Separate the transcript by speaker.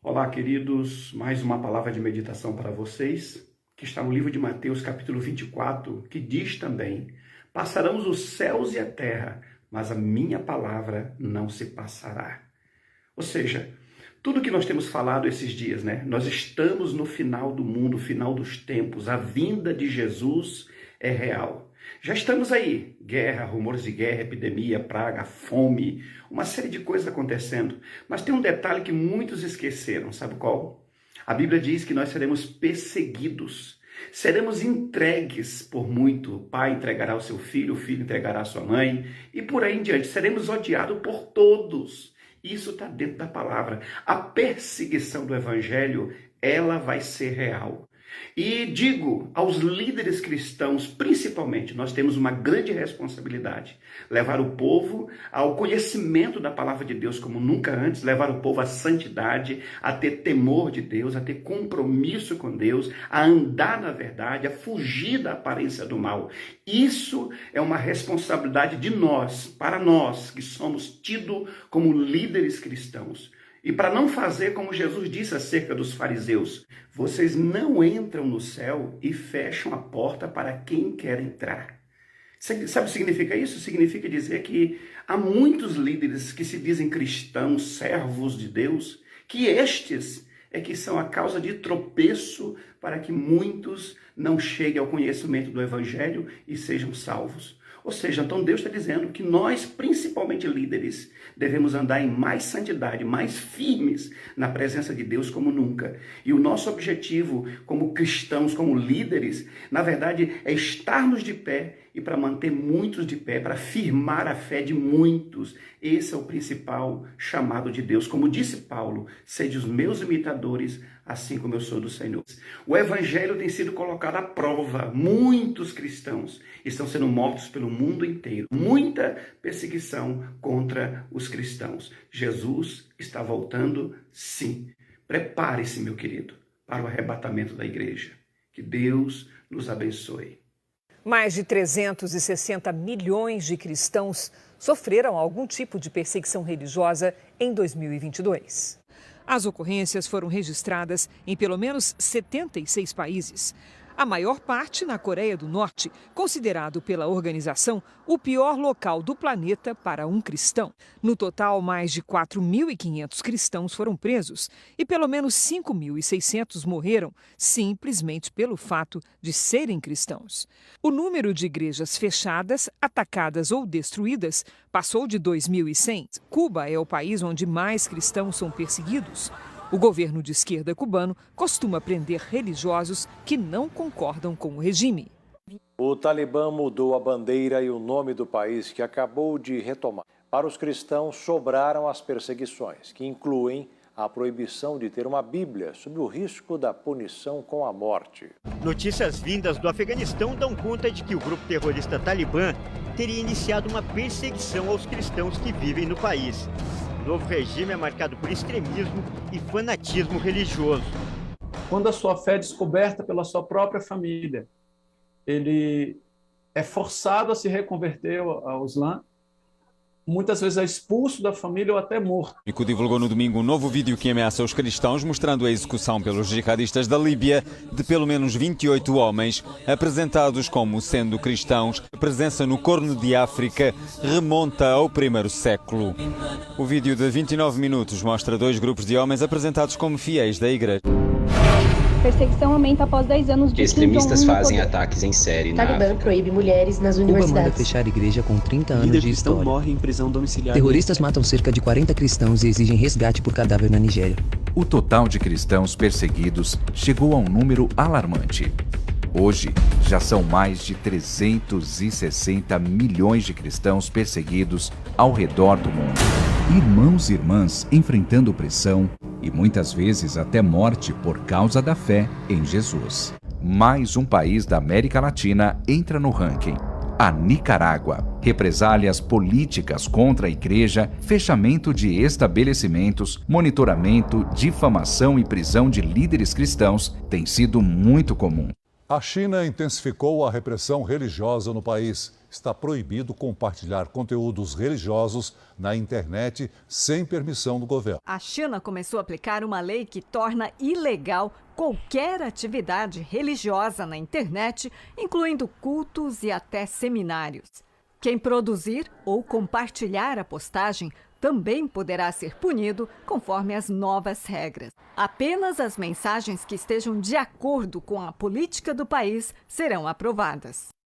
Speaker 1: Olá, queridos, mais uma palavra de meditação para vocês, que está no livro de Mateus, capítulo 24, que diz também: passarão os céus e a terra, mas a minha palavra não se passará. Ou seja, tudo que nós temos falado esses dias, né? Nós estamos no final do mundo, final dos tempos, a vinda de Jesus é real. Já estamos aí, guerra, rumores de guerra, epidemia, praga, fome, uma série de coisas acontecendo. Mas tem um detalhe que muitos esqueceram, sabe qual? A Bíblia diz que nós seremos perseguidos, seremos entregues por muito. O pai entregará o seu filho, o filho entregará a sua mãe, e por aí em diante. Seremos odiados por todos. Isso está dentro da palavra. A perseguição do evangelho, ela vai ser real. E digo aos líderes cristãos, principalmente, nós temos uma grande responsabilidade. Levar o povo ao conhecimento da palavra de Deus como nunca antes, levar o povo à santidade, a ter temor de Deus, a ter compromisso com Deus, a andar na verdade, a fugir da aparência do mal. Isso é uma responsabilidade de nós, para nós que somos tidos como líderes cristãos. E para não fazer como Jesus disse acerca dos fariseus: vocês não entram no céu e fecham a porta para quem quer entrar. Sabe o que significa isso? Significa dizer que há muitos líderes que se dizem cristãos, servos de Deus, que estes é que são a causa de tropeço para que muitos não cheguem ao conhecimento do evangelho e sejam salvos. Ou seja, então Deus está dizendo que nós, principalmente líderes, devemos andar em mais santidade, mais firmes na presença de Deus como nunca. E o nosso objetivo como cristãos, como líderes, na verdade, é estarmos de pé e para manter muitos de pé, para firmar a fé de muitos. Esse é o principal chamado de Deus. Como disse Paulo: sede os meus imitadores, assim como eu sou do Senhor. O evangelho tem sido colocado à prova. Muitos cristãos estão sendo mortos pelo mundo inteiro. Muita perseguição contra os cristãos. Jesus está voltando, sim. Prepare-se, meu querido, para o arrebatamento da igreja. Que Deus nos abençoe.
Speaker 2: Mais de 360 milhões de cristãos sofreram algum tipo de perseguição religiosa em 2022. As ocorrências foram registradas em pelo menos 76 países. A maior parte na Coreia do Norte, considerado pela organização o pior local do planeta para um cristão. No total, mais de 4.500 cristãos foram presos e pelo menos 5.600 morreram simplesmente pelo fato de serem cristãos. O número de igrejas fechadas, atacadas ou destruídas passou de 2.100. Cuba é o país onde mais cristãos são perseguidos. O governo de esquerda cubano costuma prender religiosos que não concordam com o regime.
Speaker 3: O Talibã mudou a bandeira e o nome do país que acabou de retomar. Para os cristãos, sobraram as perseguições, que incluem a proibição de ter uma Bíblia, sob o risco da punição com a morte.
Speaker 4: Notícias vindas do Afeganistão dão conta de que o grupo terrorista Talibã teria iniciado uma perseguição aos cristãos que vivem no país. O novo regime é marcado por extremismo e fanatismo religioso.
Speaker 5: Quando a sua fé é descoberta pela sua própria família, ele é forçado a se reconverter ao Islã, muitas vezes é expulso da família ou até morto.
Speaker 6: O divulgou no domingo um novo vídeo que ameaça os cristãos, mostrando a execução pelos jihadistas da Líbia de pelo menos 28 homens, apresentados como sendo cristãos. A presença no Corno de África remonta ao primeiro século. O vídeo de 29 minutos mostra dois grupos de homens apresentados como fiéis da igreja.
Speaker 7: A perseguição aumenta após 10 anos de
Speaker 8: extremistas fazem ataques em série na
Speaker 9: Talibã
Speaker 8: África.
Speaker 9: proíbe mulheres nas universidades.
Speaker 10: Cuba manda fechar igreja com 30 anos de história.
Speaker 11: Morre em prisão domiciliar.
Speaker 10: Terroristas matam cerca de 40 cristãos e exigem resgate por cadáver na Nigéria.
Speaker 12: O total de cristãos perseguidos chegou a um número alarmante. Hoje, já são mais de 360 milhões de cristãos perseguidos ao redor do mundo. Irmãos e irmãs enfrentando opressão e muitas vezes até morte por causa da fé em Jesus. Mais um país da América Latina entra no ranking: a Nicarágua. Represálias políticas contra a igreja, fechamento de estabelecimentos, monitoramento, difamação e prisão de líderes cristãos têm sido muito comum.
Speaker 13: A China intensificou a repressão religiosa no país.
Speaker 9: está proibido compartilhar conteúdos religiosos na internet sem permissão do governo.
Speaker 11: A China começou a aplicar uma lei que torna ilegal qualquer atividade religiosa na internet, incluindo cultos e até seminários. Quem produzir ou compartilhar a postagem também poderá ser punido conforme as novas regras. Apenas as mensagens que estejam de acordo com a política do país serão aprovadas.